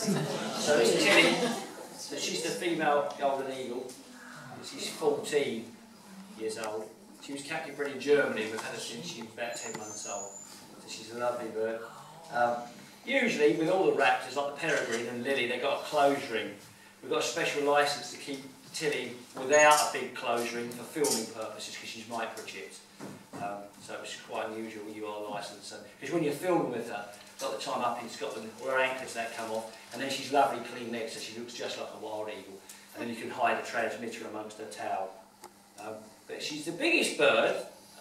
So it's Tilly. So she's the female golden eagle. She's 14 years old. She was captive bred in Germany. We've had her since she was about 10 months old. So she's a lovely bird. Usually, with all the raptors, like the peregrine and lily, they've got a clothes ring. We've got a special licence to keep Tilly without a big clothes ring for filming purposes because she's microchipped. So it's quite unusual you are licensed. Because when you're filming with her, got the time up in Scotland, her anchors that come off, and then she's lovely clean legs, so she looks just like a wild eagle. And then you can hide a transmitter amongst her tail. But she's the biggest bird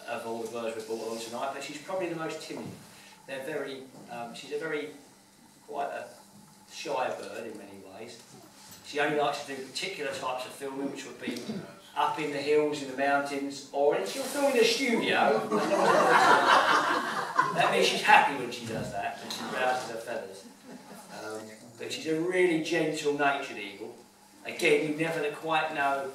of all the birds we've brought on tonight, but she's probably the most timid. They're very, she's quite a shy bird in many ways. She only likes to do particular types of filming, which would be up in the hills, in the mountains, or she'll film in a studio. That means she's happy when she does that, and she rouses her feathers. But she's a really gentle-natured eagle. Again, you never quite know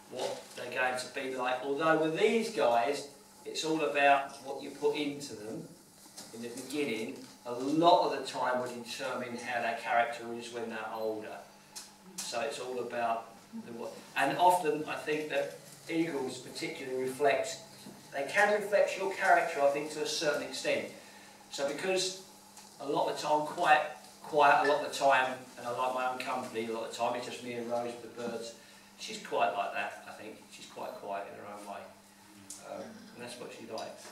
what they're going to be like. Although with these guys, it's all about what you put into them in the beginning. A lot of the time will determine how their character is when they're older. So it's all about and often I think that eagles particularly they can reflect your character, I think, to a certain extent. So because a lot of the time, quite quiet a lot of the time, and I like my own company a lot of the time, it's just me and Rose with the birds, she's quite like that, I think. She's quite quiet in her own way. And that's what she likes.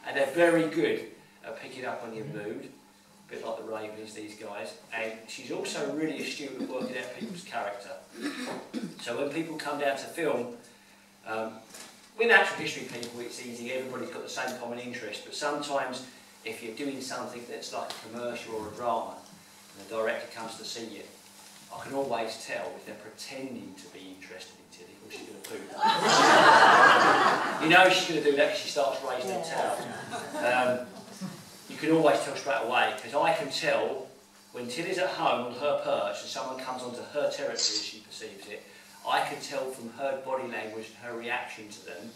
And they're very good at picking up on your mood. A bit like the ravens, these guys, and she's also really astute at working out people's character. So when people come down to film, with natural history people it's easy, everybody's got the same common interest, but sometimes if you're doing something that's like a commercial or a drama, and the director comes to see you, I can always tell if they're pretending to be interested in Tilly, or she's going to poo. You know she's going to do that because she starts raising her tail. You can always tell straight away, because I can tell when Tilly's at home on her perch and someone comes onto her territory as she perceives it, I can tell from her body language and her reaction to them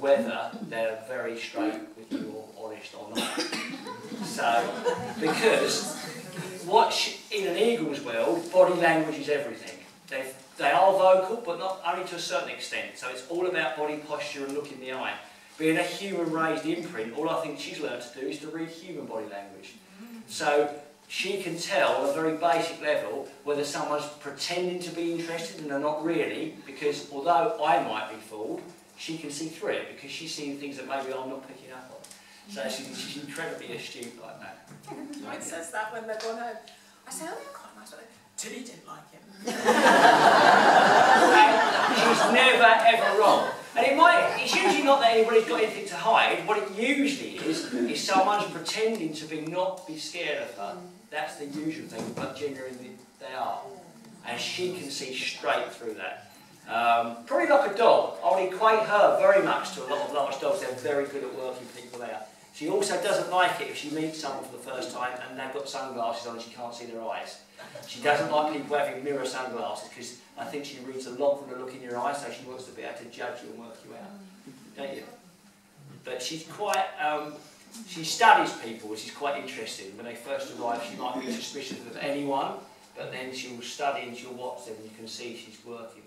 whether they're very straight with you or honest or not. So, because in an eagle's world, body language is everything. They are vocal, but not only to a certain extent. So it's all about body posture and look in the eye. Being a human-raised imprint, all I think she's learned to do is to read human body language. So she can tell on a very basic level whether someone's pretending to be interested and they're not really, because although I might be fooled, she can see through it because she's seeing things that maybe I'm not picking up on. So she's incredibly astute like that. Lloyd says that when they're going home. I say, oh, they're quite nice, but Tilly didn't like him. She's never ever wrong. And it's usually not that anybody's got anything to hide. What it usually is someone's pretending to not be scared of her. That's the usual thing, but genuinely they are. And she can see straight through that. Probably like a dog. I would equate her very much to a lot of large dogs. They're very good at working people out. She also doesn't like it if she meets someone for the first time and they've got sunglasses on and she can't see their eyes. She doesn't like people having mirror sunglasses because I think she reads a lot from the look in your eyes, so she wants to be able to judge you and work you out. Don't you? But she's quite, she studies people, which is quite interesting. When they first arrive, she might be suspicious of anyone, but then she'll study and she'll watch them and you can see she's working.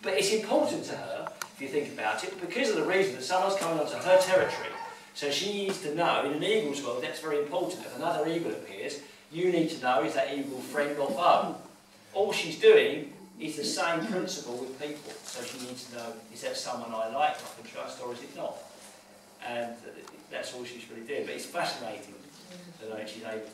But it's important to her, if you think about it, because of the reason that someone's coming onto her territory. So she needs to know, in an eagle's world, that's very important. If another eagle appears, you need to know, is that eagle friend or foe? All she's doing is the same principle with people. So she needs to know, is that someone I like, I can trust, or is it not? And that's all she's really doing. But it's fascinating to know she's able